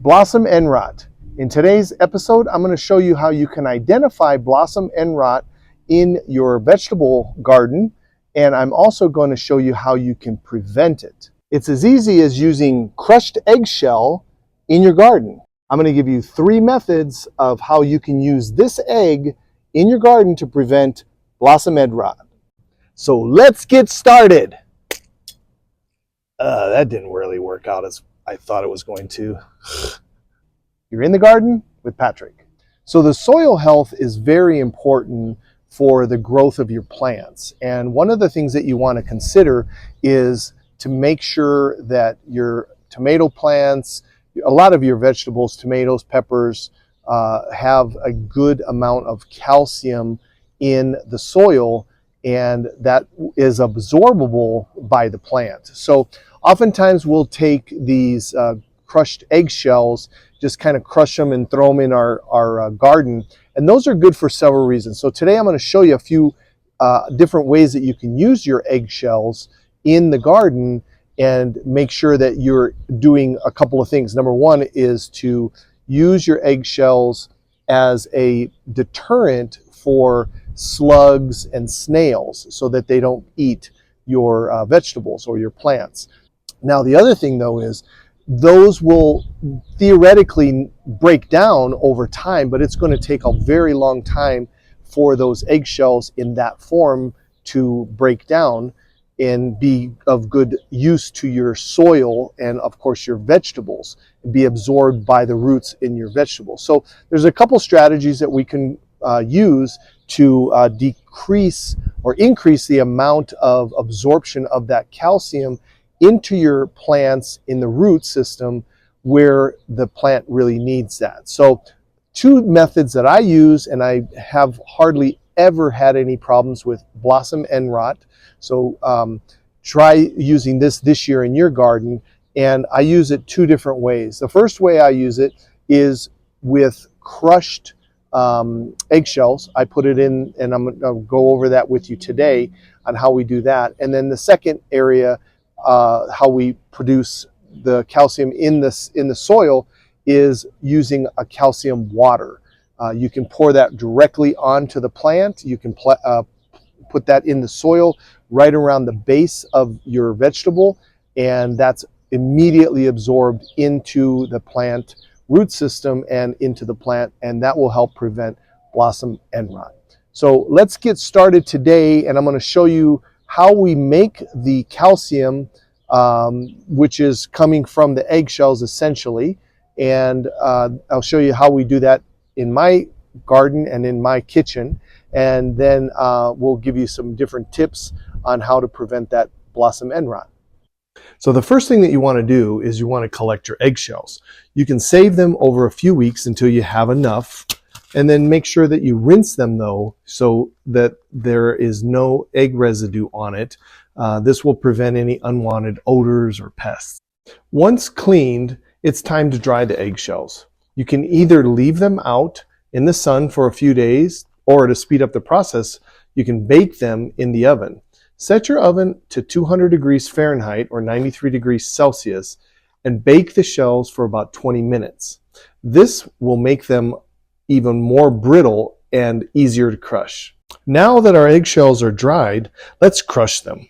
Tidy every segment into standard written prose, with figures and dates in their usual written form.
Blossom end rot. In today's episode, I'm going to show you how you can identify blossom end rot in your vegetable garden, and I'm also going to show you how you can prevent it. It's as easy as using crushed eggshell in your garden. I'm going to give you 3 methods of how you can use this egg in your garden to prevent blossom end rot. So let's get started. That didn't really work out as I thought it was going to. You're in the garden with Patrick. So the soil health is very important for the growth of your plants. And one of the things that you want to consider is to make sure that your tomato plants, a lot of your vegetables, tomatoes, peppers, have a good amount of calcium in the soil, and that is absorbable by the plant. So oftentimes we'll take these crushed eggshells, just kind of crush them and throw them in our garden. And those are good for several reasons. So today I'm going to show you a few different ways that you can use your eggshells in the garden and make sure that you're doing a couple of things. Number one is to use your eggshells as a deterrent for slugs and snails so that they don't eat your vegetables or your plants. Now, the other thing though is those will theoretically break down over time, but it's going to take a very long time for those eggshells in that form to break down and be of good use to your soil and of course your vegetables, and be absorbed by the roots in your vegetables. So there's a couple strategies that we can use to decrease or increase the amount of absorption of that calcium into your plants in the root system where the plant really needs that. So 2 methods that I use, and I have hardly ever had any problems with blossom end rot. So try using this year in your garden, and I use it 2 different ways. The first way I use it is with crushed eggshells. I put it in, and I'm going to go over that with you today on how we do that. And then the second area, how we produce the calcium in the soil, is using a calcium water. You can pour that directly onto the plant. You can put that in the soil right around the base of your vegetable, and that's immediately absorbed into the plant root system and into the plant, and that will help prevent blossom end rot. So let's get started today, and I'm going to show you how we make the calcium, which is coming from the eggshells essentially, and I'll show you how we do that in my garden and in my kitchen, and then we'll give you some different tips on how to prevent that blossom end rot. So the first thing that you want to do is you want to collect your eggshells. You can save them over a few weeks until you have enough, and then make sure that you rinse them though, so that there is no egg residue on it. This will prevent any unwanted odors or pests. Once cleaned, it's time to dry the eggshells. You can either leave them out in the sun for a few days, or to speed up the process, you can bake them in the oven. Set your oven to 200 degrees Fahrenheit or 93 degrees Celsius and bake the shells for about 20 minutes. This will make them even more brittle and easier to crush. Now that our eggshells are dried, let's crush them.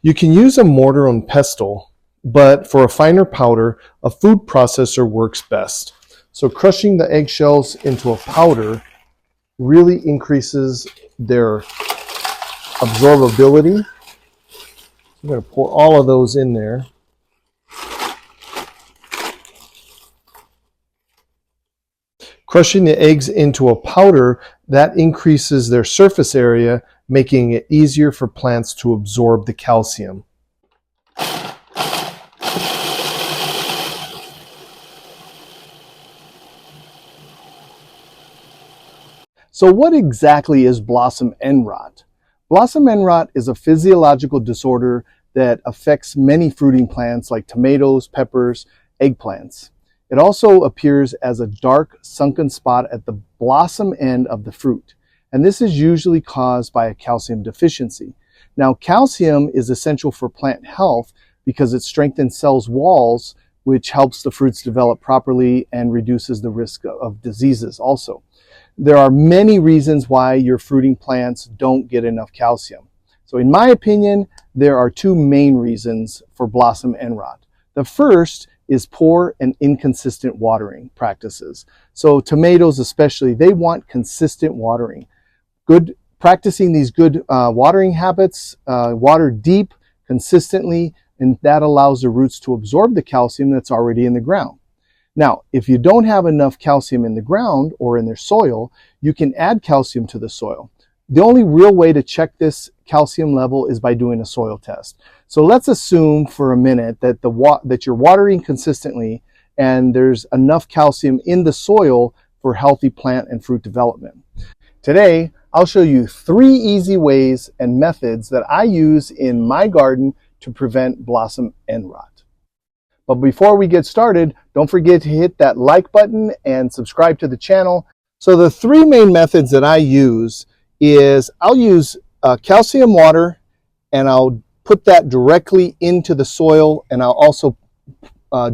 You can use a mortar and pestle, but for a finer powder, a food processor works best. So crushing the eggshells into a powder really increases their absorbability. I'm going to pour all of those in there. Crushing the eggs into a powder, that increases their surface area, making it easier for plants to absorb the calcium. So what exactly is blossom end rot? Blossom end rot is a physiological disorder that affects many fruiting plants like tomatoes, peppers, eggplants. It also appears as a dark sunken spot at the blossom end of the fruit, and this is usually caused by a calcium deficiency. Now, calcium is essential for plant health because it strengthens cells' walls which helps the fruits develop properly and reduces the risk of diseases also. There are many reasons why your fruiting plants don't get enough calcium. So in my opinion, there are two main reasons for blossom end rot. The first is poor and inconsistent watering practices. So tomatoes especially, they want consistent watering. Practicing these good watering habits, water deep, consistently, and that allows the roots to absorb the calcium that's already in the ground. Now, if you don't have enough calcium in the ground or in their soil, you can add calcium to the soil. The only real way to check this calcium level is by doing a soil test. So let's assume for a minute that that you're watering consistently and there's enough calcium in the soil for healthy plant and fruit development. Today, I'll show you 3 easy ways and methods that I use in my garden to prevent blossom end rot. But before we get started, don't forget to hit that like button and subscribe to the channel. So the 3 main methods that I use is I'll use calcium water, and I'll put that directly into the soil, and I'll also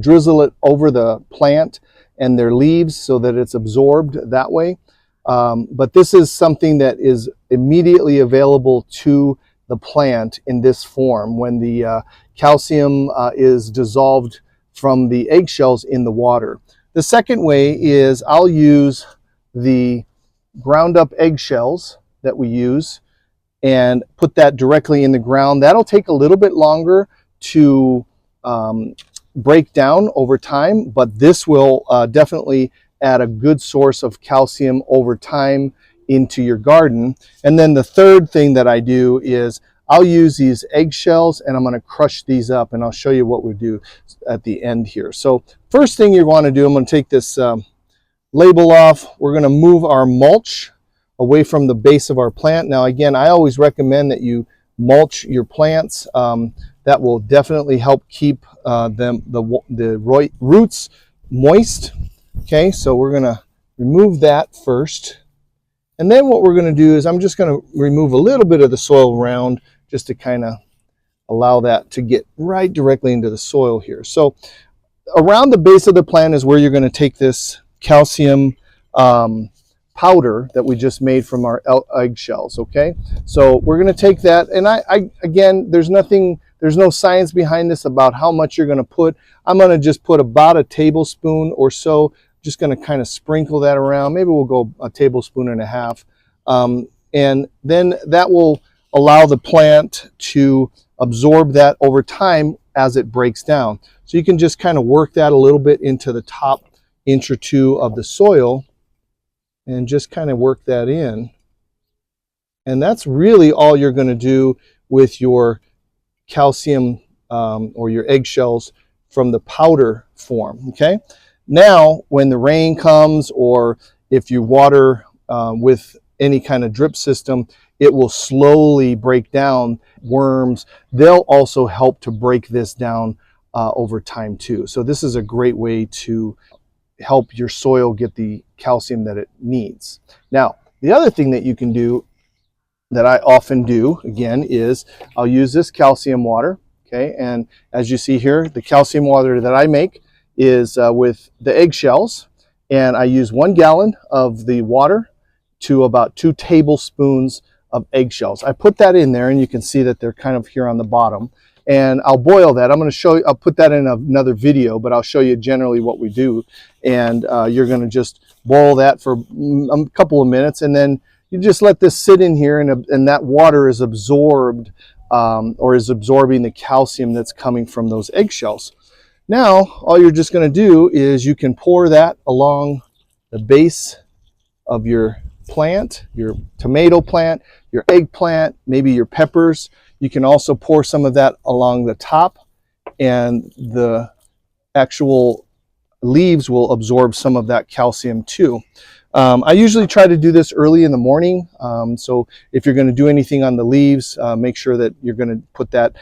drizzle it over the plant and their leaves so that it's absorbed that way. But this is something that is immediately available to the plant in this form when the calcium is dissolved from the eggshells in the water. The second way is I'll use the ground up eggshells that we use and put that directly in the ground. That'll take a little bit longer to break down over time, but this will definitely add a good source of calcium over time into your garden. And then the third thing that I do is I'll use these eggshells and I'm going to crush these up, and I'll show you what we do at the end here. So first thing you want to do, I'm going to take this label off. We're going to move our mulch away from the base of our plant. Now again, I always recommend that you mulch your plants. That will definitely help keep the roots moist. Okay, so we're going to remove that first. And then what we're going to do is I'm just going to remove a little bit of the soil around just to kind of allow that to get right directly into the soil here. So around the base of the plant is where you're going to take this calcium powder that we just made from our eggshells. Okay, so we're going to take that, and I again, there's no science behind this about how much you're going to put. I'm going to just put about a tablespoon or so. Just going to kind of sprinkle that around. Maybe we'll go a tablespoon and a half, and then that will allow the plant to absorb that over time as it breaks down. So you can just kind of work that a little bit into the top inch or 2 of the soil and just kind of work that in. And that's really all you're going to do with your calcium or your eggshells from the powder form. Okay, now when the rain comes, or if you water with any kind of drip system, it will slowly break down worms. They'll also help to break this down over time too. So this is a great way to help your soil get the calcium that it needs. Now, the other thing that you can do that I often do, again, is I'll use this calcium water. Okay, and as you see here, the calcium water that I make is with the eggshells, and I use 1 gallon of the water to about 2 tablespoons of eggshells. I put that in there, and you can see that they're kind of here on the bottom, and I'll boil that. I'm going to show you, I'll put that in another video, but I'll show you generally what we do. And you're going to just boil that for a couple of minutes, and then you just let this sit in here, and that water is absorbed or is absorbing the calcium that's coming from those eggshells. Now, all you're just going to do is you can pour that along the base of your plant, your tomato plant, your eggplant, maybe your peppers. You can also pour some of that along the top, and the actual leaves will absorb some of that calcium too. I usually try to do this early in the morning. So if you're going to do anything on the leaves, make sure that you're going to put that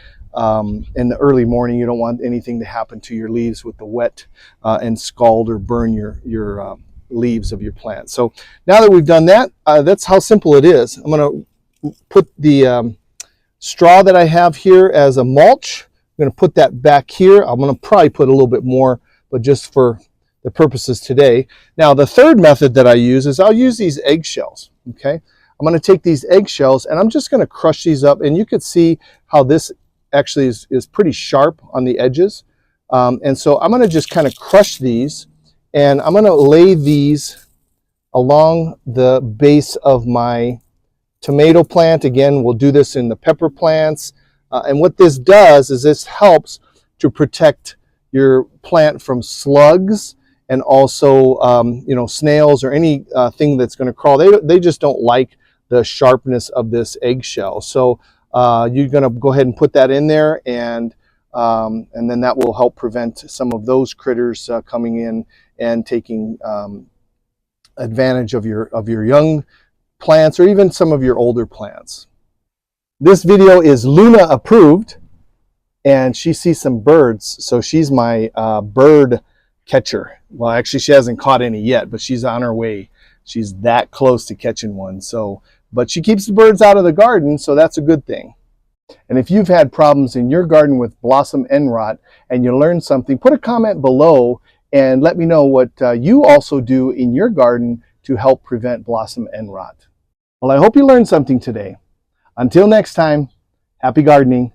in the early morning. You don't want anything to happen to your leaves with the wet and scald or burn your leaves of your plant. So now that we've done that, that's how simple it is. I'm going to put the straw that I have here as a mulch going to put that back here. I'm going to probably put a little bit more, but just for the purposes today. Now, the third method that I use is I'll use these eggshells, okay? I'm going to take these eggshells and I'm just going to crush these up, and you could see how this actually is pretty sharp on the edges. And so I'm going to just kind of crush these, and I'm going to lay these along the base of my tomato plant. Again, we'll do this in the pepper plants. And what this does is this helps to protect your plant from slugs and also snails or any thing that's going to crawl. They just don't like the sharpness of this eggshell. So you're going to go ahead and put that in there, and then that will help prevent some of those critters coming in and taking advantage of your young plants or even some of your older plants. This video is Luna approved, and she sees some birds, so she's my bird catcher. Well, actually she hasn't caught any yet, but she's on her way. She's that close to catching one. So, but she keeps the birds out of the garden, so that's a good thing. And if you've had problems in your garden with blossom end rot and you learned something, put a comment below and let me know what you also do in your garden to help prevent blossom end rot. Well, I hope you learned something today. Until next time, happy gardening.